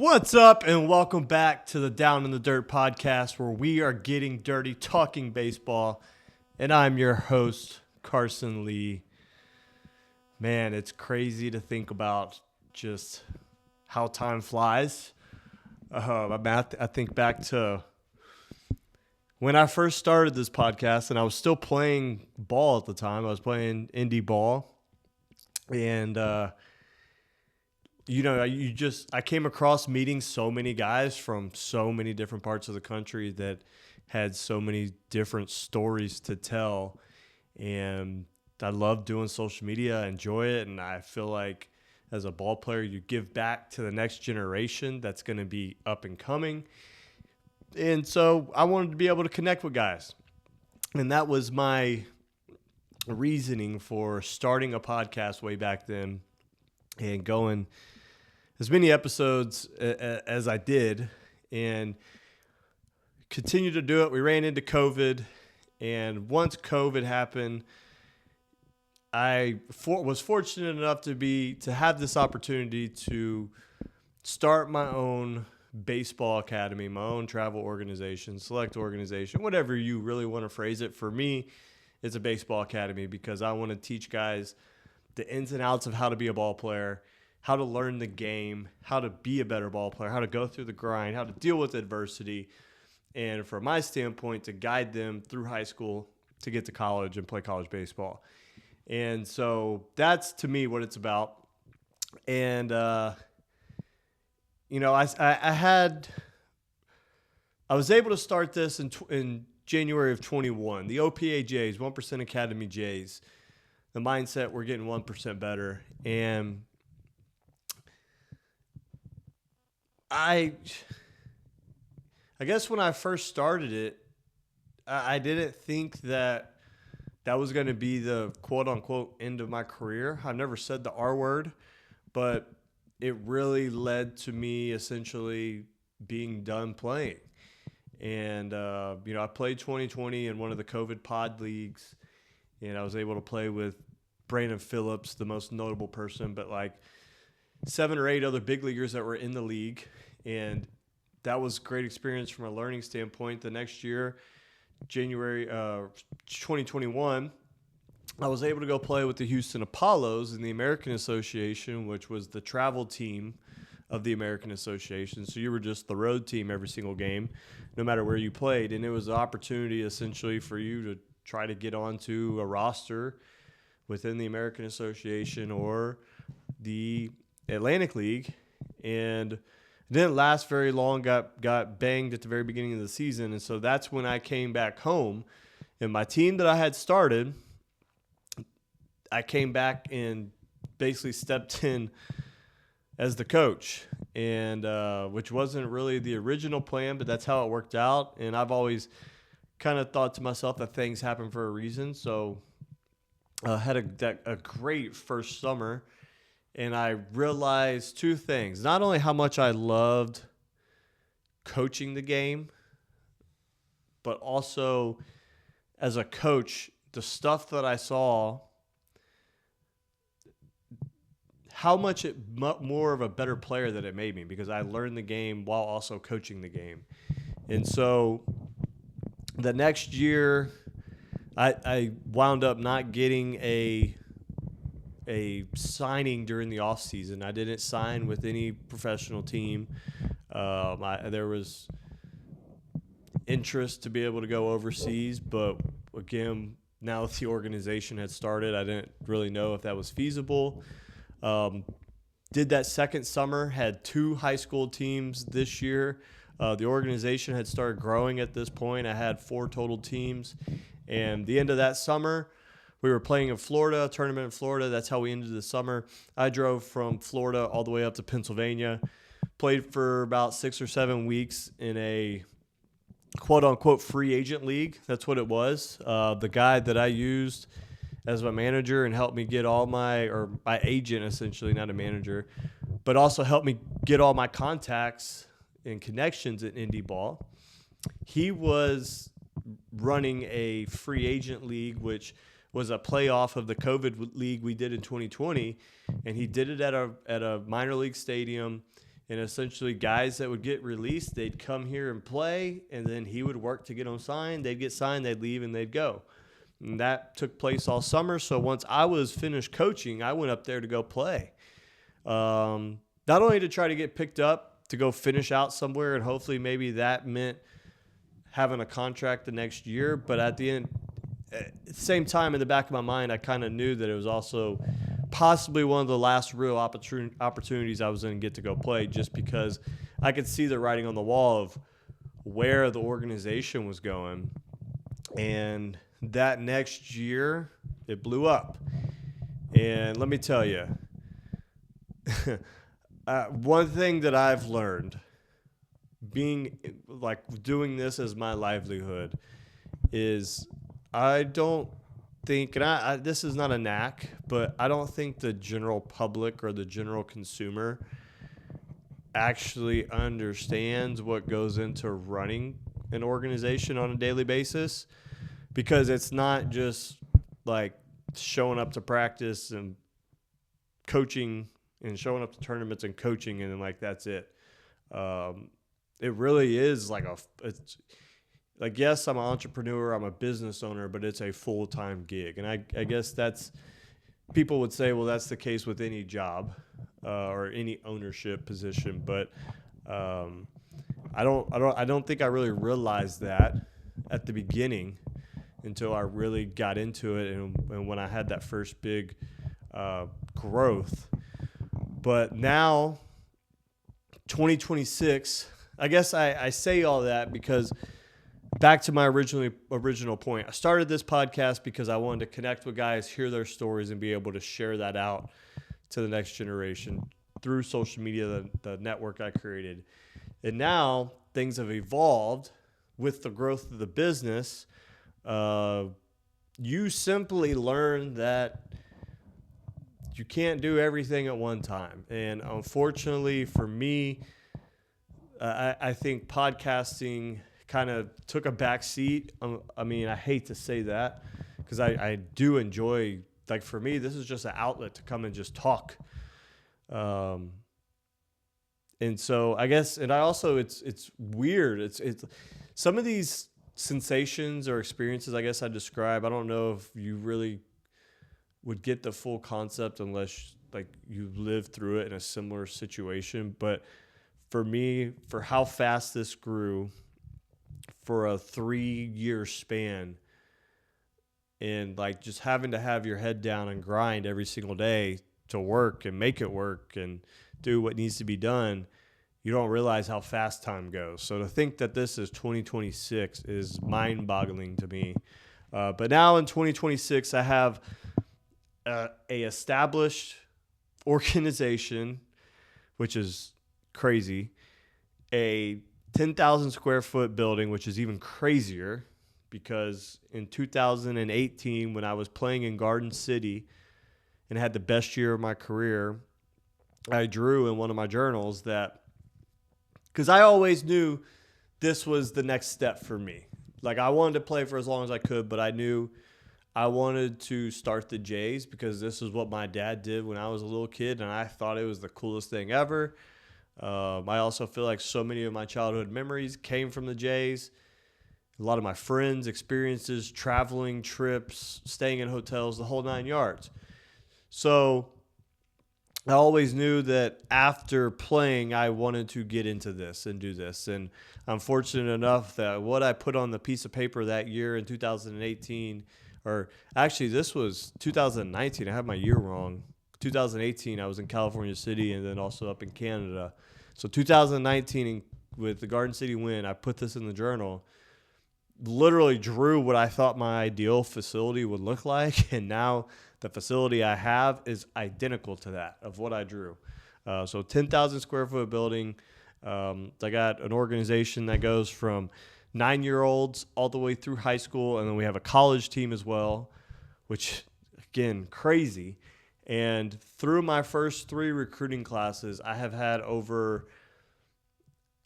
What's up, and welcome back to the Down in the Dirt podcast, where we are getting dirty, talking baseball, and I'm your host, Carson Lee. Man, it's crazy to think about just how time flies. I think back to when I first started this podcast, and I was still playing ball at the time. I was playing indie ball, and I came across meeting so many guys from so many different parts of the country that had so many different stories to tell. And I love doing social media. I enjoy it. And I feel like as a ball player, you give back to the next generation that's going to be up and coming. And so I wanted to be able to connect with guys. And that was my reasoning for starting a podcast way back then and going as many episodes as I did and continue to do it. We ran into COVID, and once COVID happened, I was fortunate enough to have this opportunity to start my own baseball academy, my own travel organization, select organization, whatever you really want to phrase it. For me, it's a baseball academy because I want to teach guys the ins and outs of how to be a ball player, how to learn the game, how to be a better ball player, how to go through the grind, how to deal with adversity, and from my standpoint, to guide them through high school to get to college and play college baseball. And so that's, to me, what it's about. And, I was able to start this in January of 21. The OPA Jays, 1% Academy Jays, the mindset, we're getting 1% better. And I guess when I first started it, I didn't think that was going to be the quote-unquote end of my career. I've never said the R word, but it really led to me essentially being done playing. And, I played 2020 in one of the COVID pod leagues, and I was able to play with Brandon Phillips, the most notable person, but like 7 or 8 other big leaguers that were in the league. And that was a great experience from a learning standpoint. The next year, January 2021, I was able to go play with the Houston Apollos in the American Association, which was the travel team of the American Association. So you were just the road team every single game, no matter where you played. And it was an opportunity essentially for you to try to get onto a roster within the American Association or the Atlantic League. And it didn't last very long, got banged at the very beginning of the season. And so that's when I came back home. And my team that I had started, I came back and basically stepped in as the coach, and which wasn't really the original plan, but that's how it worked out. And I've always kind of thought to myself that things happen for a reason. So I had a great first summer. And I realized 2 things. Not only how much I loved coaching the game, but also as a coach, the stuff that I saw, how much more of a better player that it made me, because I learned the game while also coaching the game. And so the next year, I wound up not getting a signing during the offseason. I didn't sign with any professional team. There was interest to be able to go overseas, but again, now that the organization had started, I didn't really know if that was feasible. Did that second summer, had 2 high school teams this year. The organization had started growing at this point. I had 4 total teams. And the end of that summer, we were playing in Florida, a tournament in Florida. That's how we ended the summer. I drove from Florida all the way up to Pennsylvania, played for about 6 or 7 weeks in a quote-unquote free agent league. That's what it was. The guy that I used as my manager and helped me get my agent, essentially, not a manager, but also helped me get all my contacts and connections in indie ball. He was running a free agent league, which was a playoff of the COVID league we did in 2020, and he did it at a minor league stadium And essentially guys that would get released, they'd come here and play, and then he would work to get them signed. They'd get signed, they'd leave, and they'd go. And that took place all summer. So once I was finished coaching, I went up there to go play. Not only to try to get picked up to go finish out somewhere, and hopefully maybe that meant having a contract the next year, but at the same time, in the back of my mind, I kind of knew that it was also possibly one of the last real opportunities I was going to get to go play, just because I could see the writing on the wall of where the organization was going. And that next year, it blew up. And let me tell you, one thing that I've learned being like doing this as my livelihood is I don't think, and I this is not a knack, but I don't think the general public or the general consumer actually understands what goes into running an organization on a daily basis, because it's not just like showing up to practice and coaching and showing up to tournaments and coaching and then like that's it. It really is like it's like, yes, I'm an entrepreneur, I'm a business owner, but it's a full-time gig. And I guess that's, people would say, well, that's the case with any job or any ownership position. But I don't think I really realized that at the beginning until I really got into it and when I had that first big growth. But now, 2026, I guess I say all that because back to my original point, I started this podcast because I wanted to connect with guys, hear their stories, and be able to share that out to the next generation through social media, the network I created. And now things have evolved with the growth of the business. You simply learn that you can't do everything at one time. And unfortunately for me, I think podcasting kind of took a back seat. I mean, I hate to say that because I do enjoy, like for me, this is just an outlet to come and just talk. And so I guess, and I also, it's weird. It's some of these sensations or experiences, I guess I describe, I don't know if you really would get the full concept unless like you lived through it in a similar situation. But for me, for how fast this grew for a 3-year span and like just having to have your head down and grind every single day to work and make it work and do what needs to be done, you don't realize how fast time goes. So to think that this is 2026 is mind-boggling to me. But now in 2026, I have a established organization, which is crazy, a 10,000 square foot building, which is even crazier because in 2018, when I was playing in Garden City and had the best year of my career, I drew in one of my journals that, because I always knew this was the next step for me. Like I wanted to play for as long as I could, but I knew I wanted to start the Jays because this is what my dad did when I was a little kid, and I thought it was the coolest thing ever. I also feel like so many of my childhood memories came from the Jays. A lot of my friends' experiences, traveling, trips, staying in hotels, the whole 9 yards. So I always knew that after playing, I wanted to get into this and do this. And I'm fortunate enough that what I put on the piece of paper that year in 2018, or actually this was 2019. I have my year wrong. 2018, I was in California City and then also up in Canada. So 2019, with the Garden City win, I put this in the journal, literally drew what I thought my ideal facility would look like. And now the facility I have is identical to that of what I drew. So 10,000 square foot building. I got an organization that goes from 9-year-olds all the way through high school. And then we have a college team as well, which again, crazy. And through my first 3 recruiting classes, I have had over,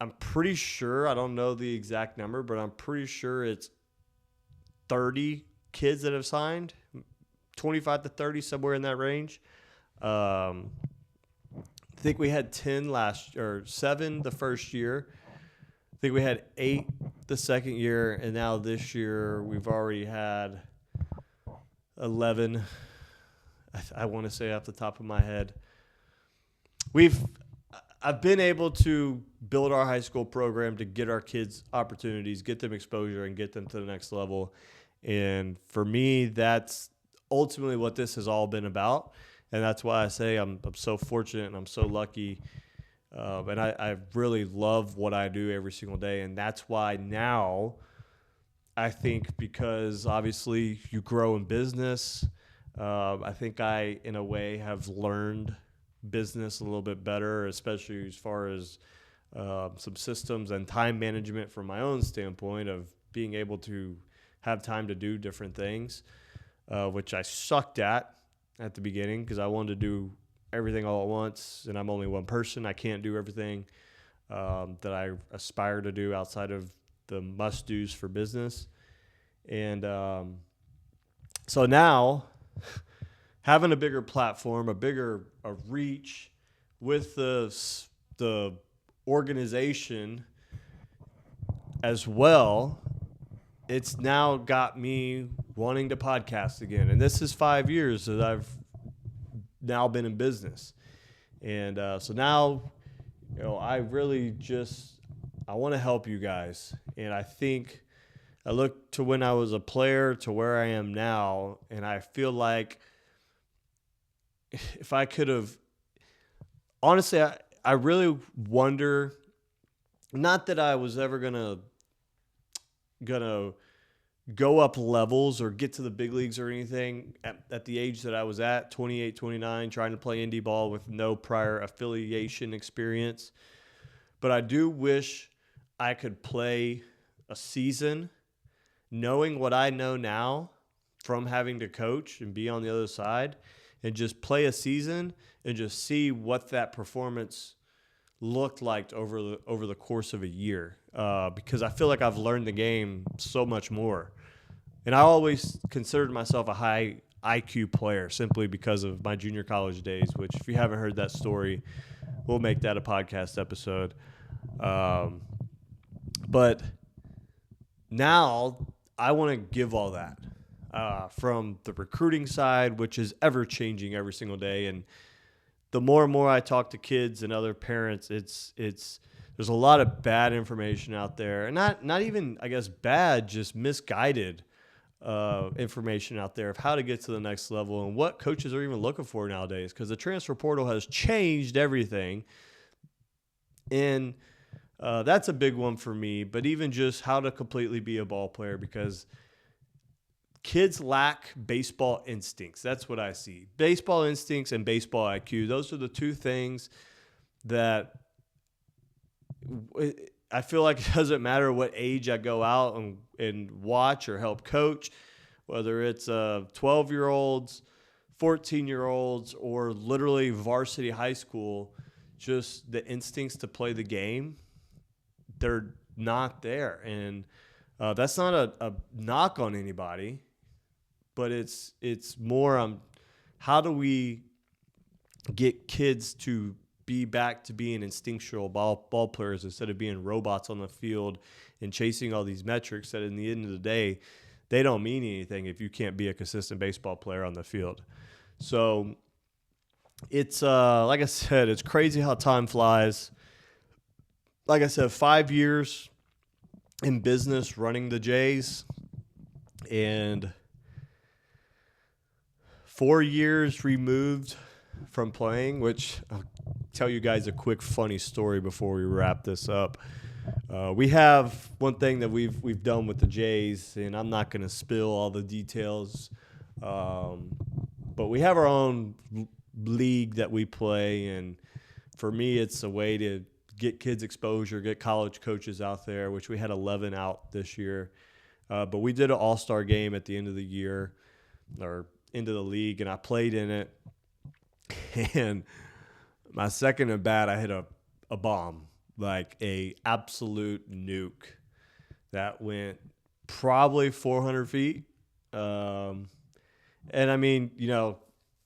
I'm pretty sure, I don't know the exact number, but I'm pretty sure it's 30 kids that have signed, 25 to 30, somewhere in that range. think we had 7 the first year. I think we had 8 the second year, and now this year we've already had 11. I want to say off the top of my head. I've been able to build our high school program to get our kids opportunities, get them exposure, and get them to the next level. And for me, that's ultimately what this has all been about. And that's why I say I'm so fortunate and I'm so lucky. And I really love what I do every single day. And that's why now I think, because obviously you grow in business, I think I, in a way, have learned business a little bit better, especially as far as some systems and time management from my own standpoint of being able to have time to do different things, which I sucked at the beginning because I wanted to do everything all at once, and I'm only one person. I can't do everything that I aspire to do outside of the must-dos for business. And so now having a bigger platform, a reach with the organization as well, it's now got me wanting to podcast again. And this is 5 years that I've now been in business. And so now, I really I want to help you guys. And I think I look to when I was a player to where I am now, and I feel like if I could have, honestly, I really wonder, not that I was ever gonna go up levels or get to the big leagues or anything at the age that I was at, 28, 29, trying to play indie ball with no prior affiliation experience. But I do wish I could play a season knowing what I know now from having to coach and be on the other side, and just play a season and just see what that performance looked like over the course of a year, because I feel like I've learned the game so much more. And I always considered myself a high IQ player simply because of my junior college days, which, if you haven't heard that story, we'll make that a podcast episode. But now I want to give all that from the recruiting side, which is ever changing every single day. And the more and more I talk to kids and other parents, there's a lot of bad information out there, and not even, I guess, bad, just misguided information out there of how to get to the next level and what coaches are even looking for nowadays, because the transfer portal has changed everything. And that's a big one for me, but even just how to completely be a ball player, because kids lack baseball instincts. That's what I see. Baseball instincts and baseball IQ. Those are the two things that I feel like it doesn't matter what age I go out and watch or help coach, whether it's 12-year-olds, 14-year-olds, or literally varsity high school, just the instincts to play the game, they're not there. And that's not a knock on anybody, but it's more how do we get kids to be back to being instinctual ball players instead of being robots on the field and chasing all these metrics that, in the end of the day, they don't mean anything if you can't be a consistent baseball player on the field. So it's like I said, it's crazy how time flies. Like I said, 5 years in business running the Jays, and 4 years removed from playing, which I'll tell you guys a quick funny story before we wrap this up. We have one thing that we've done with the Jays, and I'm not going to spill all the details, but we have our own league that we play, and for me, it's a way to get kids exposure, get college coaches out there, which we had 11 out this year. But we did an all-star game at the end of the year, or into the league, and I played in it. And my second at bat, I hit a bomb, like a absolute nuke that went probably 400 feet. And I mean,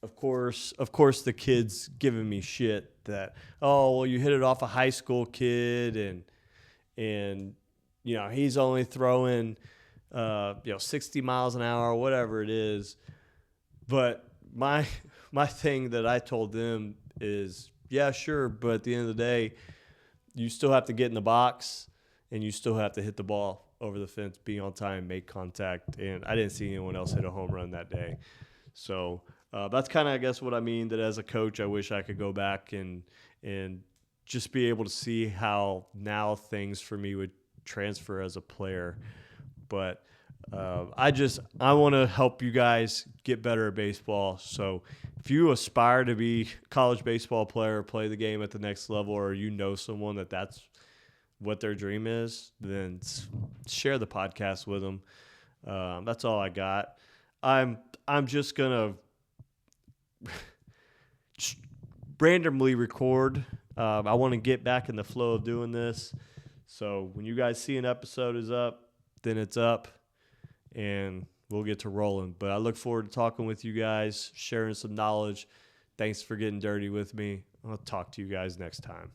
of course, the kid's giving me shit that, oh, well, you hit it off a high school kid, and he's only throwing 60 miles an hour, whatever it is. But my thing that I told them is, yeah, sure, but at the end of the day, you still have to get in the box, and you still have to hit the ball over the fence, be on time, make contact. And I didn't see anyone else hit a home run that day. So that's kind of, I guess, what I mean, that as a coach, I wish I could go back and just be able to see how now things for me would transfer as a player. But I want to help you guys get better at baseball. So if you aspire to be a college baseball player, play the game at the next level, or someone that's what their dream is, then share the podcast with them. That's all I got. I'm just gonna randomly record. I want to get back in the flow of doing this. So when you guys see an episode is up, then it's up, and we'll get to rolling. But I look forward to talking with you guys, sharing some knowledge. Thanks for getting dirty with me. I'll talk to you guys next time.